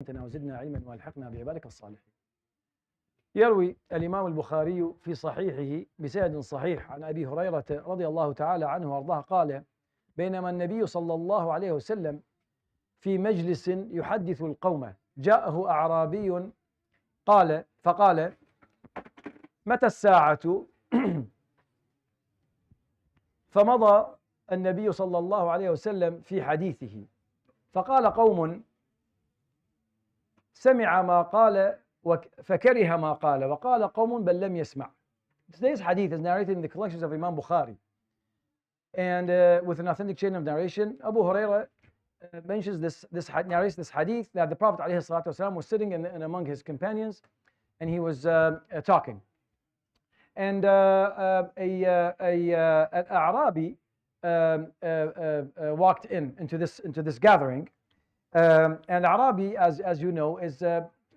وزدنا علما والحقنا بعبادك الصالحين. يروي الإمام البخاري في صحيحه بسند صحيح عن أبي هريرة رضي الله تعالى عنه وأرضاه قال: بينما النبي صلى الله عليه وسلم في مجلس يحدث القوم جاءه أعرابي فقال: متى الساعة؟ فمضى النبي صلى الله عليه وسلم في حديثه، فقال قوم: سمع ما قال فكره ما قال، وقال قوم بل لم يسمع. Today's hadith is narrated in the collections of Imam Bukhari, and with an authentic chain of narration. Abu Hurairah mentions narrates this hadith that the Prophet ﷺ was sitting in among his companions, and he was talking, and an A'rabi walked into this gathering. And Arabi, as you know, is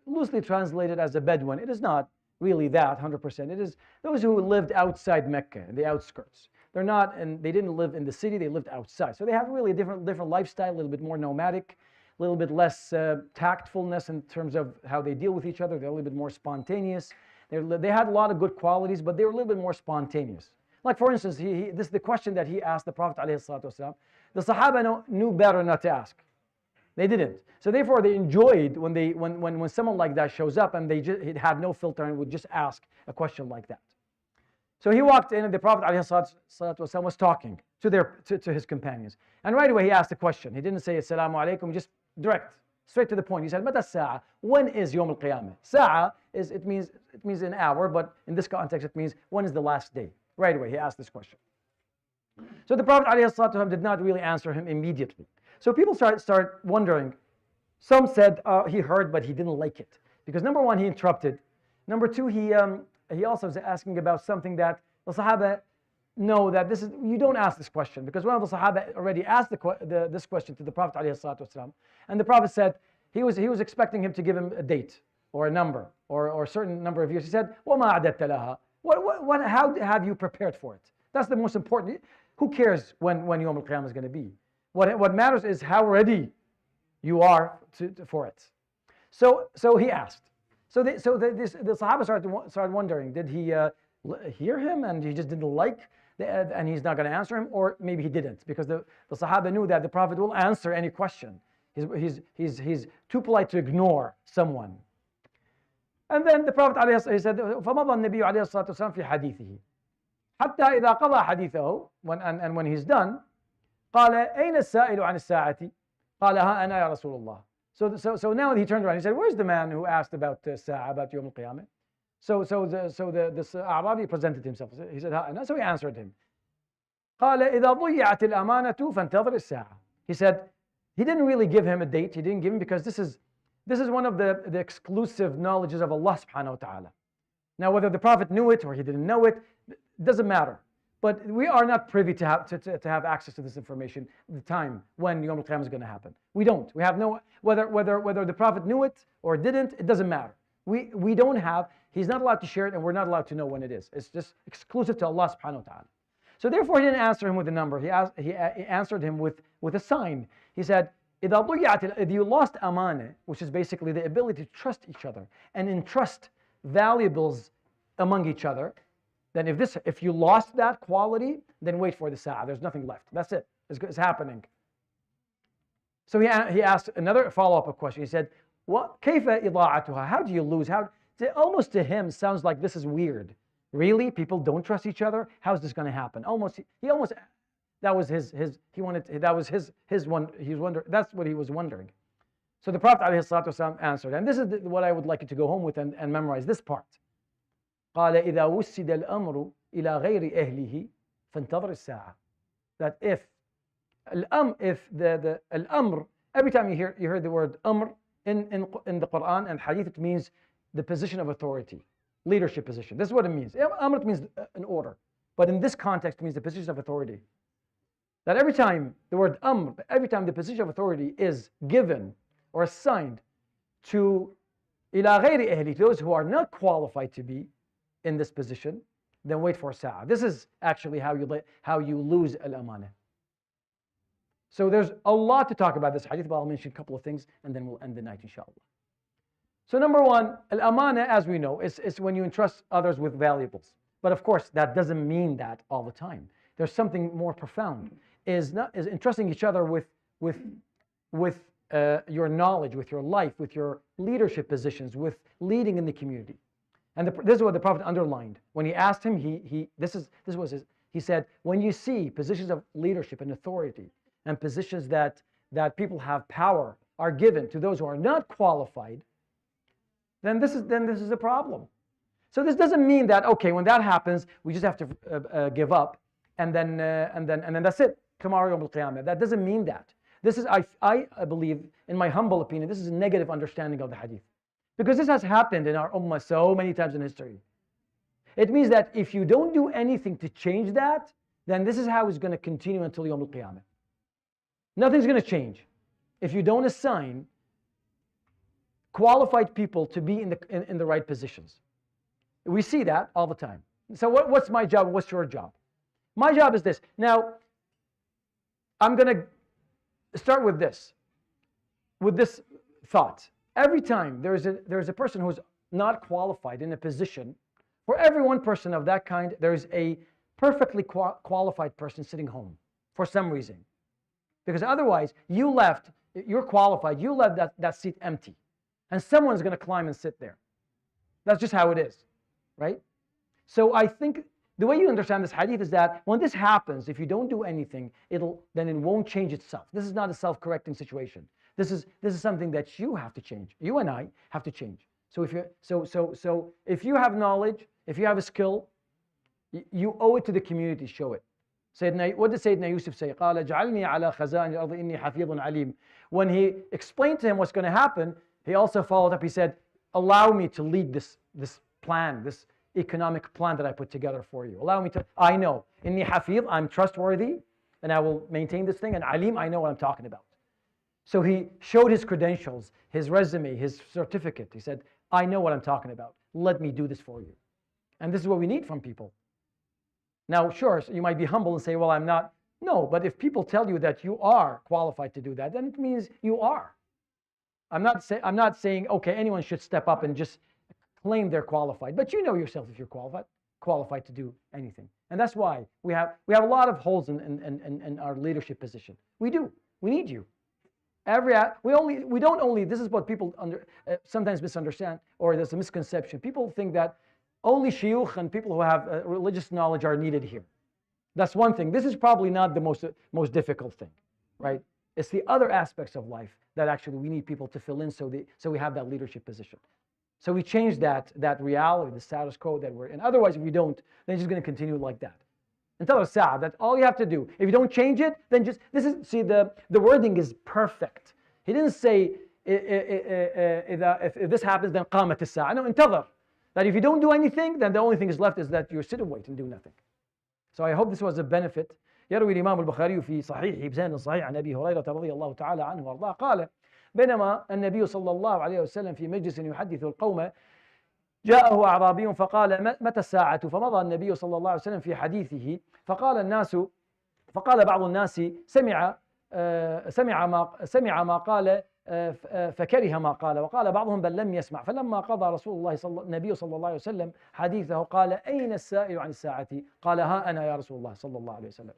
loosely translated as a Bedouin. It is not really that 100%. It is those who lived outside Mecca, in the outskirts. They're not, and they didn't live in the city. They lived outside, so they have really a different lifestyle, a little bit more nomadic, a little bit less tactfulness in terms of how they deal with each other. They're a little bit more spontaneous. They had a lot of good qualities, but they were a little bit more spontaneous. Like, for instance, this is the question that he asked the Prophet ﷺ. The Sahaba knew better not to ask. They didn't. So therefore, they enjoyed when someone like that shows up, and he had no filter and would just ask a question like that. So he walked in, and the Prophet ﷺ was talking to his companions, and right away he asked a question. He didn't say Assalamu alaikum, just straight to the point. He said, Mata sa'a? When is Yawm al-Qiyamah? Sa'a it means an hour, but in this context it means when is the last day? Right away he asked this question. So the Prophet ﷺ did not really answer him immediately. So people start wondering. Some said he heard, but he didn't like it, because number one, he interrupted. Number two, he also was asking about something that the Sahaba know that you don't ask this question, because one of the Sahaba already asked this question to the Prophet ﷺ, and the Prophet said he was expecting him to give him a date or a number or a certain number of years. He said, وَمَا عَدَدْتَ لَهَا? How have you prepared for it? That's the most important. Who cares when Yawm al-Qiyamah is going to be? What matters is how ready you are for it. So he asked. So the Sahaba started wondering, did he hear him and he just didn't like, and he's not going to answer him, or maybe he didn't, because the Sahaba knew that the Prophet will answer any question. He's too polite to ignore someone. And then the Prophet he said, فَمَضَى النَّبِيُّ عَلَيْهِ الصَّلَاةُ وَالسَّلَامُ فِي حَدِيثِهِ حَتَّى إِذَا قَضَى حَدِيثَهُ, and when he's done, قال أين السائل عن الساعة؟ قال ها أنا يا رسول الله. So now he turned around. He said, where's the man who asked about Sa'a, about Yawm al-Qiyamah? So the Arabi presented himself. He said, ها أنا. So he answered him. قال إذا ضيعت الأمانة فانتظر الساعة. He said, he didn't really give him a date. He didn't give him, because this is one of the exclusive knowledges of Allah subhanahu wa ta'ala. Now, whether the Prophet knew it or he didn't know it, doesn't matter. But we are not privy to have access to this information, the time when Yawm al-Qiyamah is going to happen. We don't. We have no, whether the Prophet knew it or didn't, it doesn't matter. We don't have, he's not allowed to share it, and we're not allowed to know when it is. It's just exclusive to Allah subhanahu wa ta'ala. So therefore he didn't answer him with a number. He answered him with a sign. He said, if you lost amana, which is basically the ability to trust each other and entrust valuables among each other, then if you lost that quality, then wait for the sa'a. There's nothing left. That's it. It's happening. So he asked another follow-up question. He said, "What? كيف إضاعتها? How do you lose? Almost to him sounds like this is weird. Really? People don't trust each other? How is this going to happen?" That was his one. That's what he was wondering. So the Prophet ﷺ answered, and this is what I would like you to go home with and memorize this part. قال إذا وسد الأمر إلى غير أهله فانتظر الساعة. That if the al-amr, every time you hear the word amr in the Quran and Hadith, it means the position of authority, leadership position. This is what it means. Amr means an order, but in this context it means the position of authority. That every time the word amr, every time the position of authority is given or assigned to إلى غير أهله, those who are not qualified to be in this position, then wait for sa'a. This is actually how you lose al-amana. So there's a lot to talk about this hadith, but I'll mention a couple of things and then we'll end the night, inshallah. So number one, al-amana, as we know, is when you entrust others with valuables. But of course, that doesn't mean that all the time. There's something more profound. Is entrusting each other with your knowledge, with your life, with your leadership positions, with leading in the community. And this is what the Prophet underlined when he asked him. He said, when you see positions of leadership and authority and positions that people have power are given to those who are not qualified, then this is a problem. So this doesn't mean that, okay, when that happens, we just have to give up and then that's it. Tomorrow Yawm al-Qiyamah. That doesn't mean that. This is, I believe, in my humble opinion, this is a negative understanding of the hadith. Because this has happened in our ummah so many times in history. It means that if you don't do anything to change that, then this is how it's going to continue until Yawm al-Qiyamah. Nothing's going to change if you don't assign qualified people to be in the right positions. We see that all the time. So what's my job? What's your job? My job is this. Now, I'm going to start with this thought. Every time there's a person who's not qualified in a position, for every one person of that kind, there's a perfectly qualified person sitting home for some reason. Because otherwise, you're qualified, you left that seat empty. And someone's going to climb and sit there. That's just how it is, right? So I think the way you understand this hadith is that when this happens, if you don't do anything, then it won't change itself. This is not a self-correcting situation. This is something that you have to change. You and I have to change. So if you have knowledge, if you have a skill, you owe it to the community. Show it. What did Sayyidina Yusuf say? قال اجعلني على خزائن الأرض إني حفيظ عليم. When he explained to him what's going to happen, he also followed up. He said, allow me to lead this plan, this economic plan that I put together for you. Allow me to, I know. Inni hafiz, I'm trustworthy, and I will maintain this thing. And alim, I know what I'm talking about. So he showed his credentials, his resume, his certificate. He said, I know what I'm talking about. Let me do this for you. And this is what we need from people. Now, sure, you might be humble and say, well, I'm not. No, but if people tell you that you are qualified to do that, then it means you are. I'm not saying, okay, anyone should step up and just claim they're qualified. But you know yourself if you're qualified to do anything. And that's why we have a lot of holes in our leadership position. We do. We need you. We don't only, this is what people sometimes misunderstand, or there's a misconception. People think that only shuyukh and people who have religious knowledge are needed here. That's one thing. This is probably not the most difficult thing, right? It's the other aspects of life that actually we need people to fill in so we have that leadership position. So we change that reality, the status quo that we're in. Otherwise, if we don't, then it's just going to continue like that. Until a sa'a, that's all you have to do. If you don't change it, then the wording is perfect. He didn't say, if this happens, then qamat as-sa'a. No, intadhar. That if you don't do anything, then the only thing is left is that you sit and wait and do nothing. So I hope this was a benefit. يروي الإمام البخاري في صحيحه بسند صحيح عن أبي هريرة رضي الله تعالى عنه وأرضاه قال بينما النبي صلى الله عليه وسلم في مجلس يحدث القوم جاءه أعرابي فقال متى الساعة فمضى النبي صلى الله عليه وسلم في حديثه فقال بعض الناس سمع ما قال فكره ما قال وقال بعضهم بل لم يسمع فلما قضى النبي صلى الله عليه وسلم حديثه قال أين السائل عن الساعة قال ها أنا يا رسول الله صلى الله عليه وسلم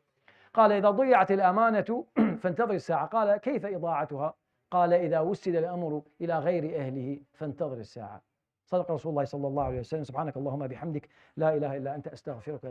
قال إذا ضيعت الأمانة فانتظر الساعة قال كيف إضاعتها قال إذا وسد الأمر إلى غير أهله فانتظر الساعة صدق رسول الله صلى الله عليه وسلم سبحانك اللهم بحمدك لا إله إلا أنت أستغفرك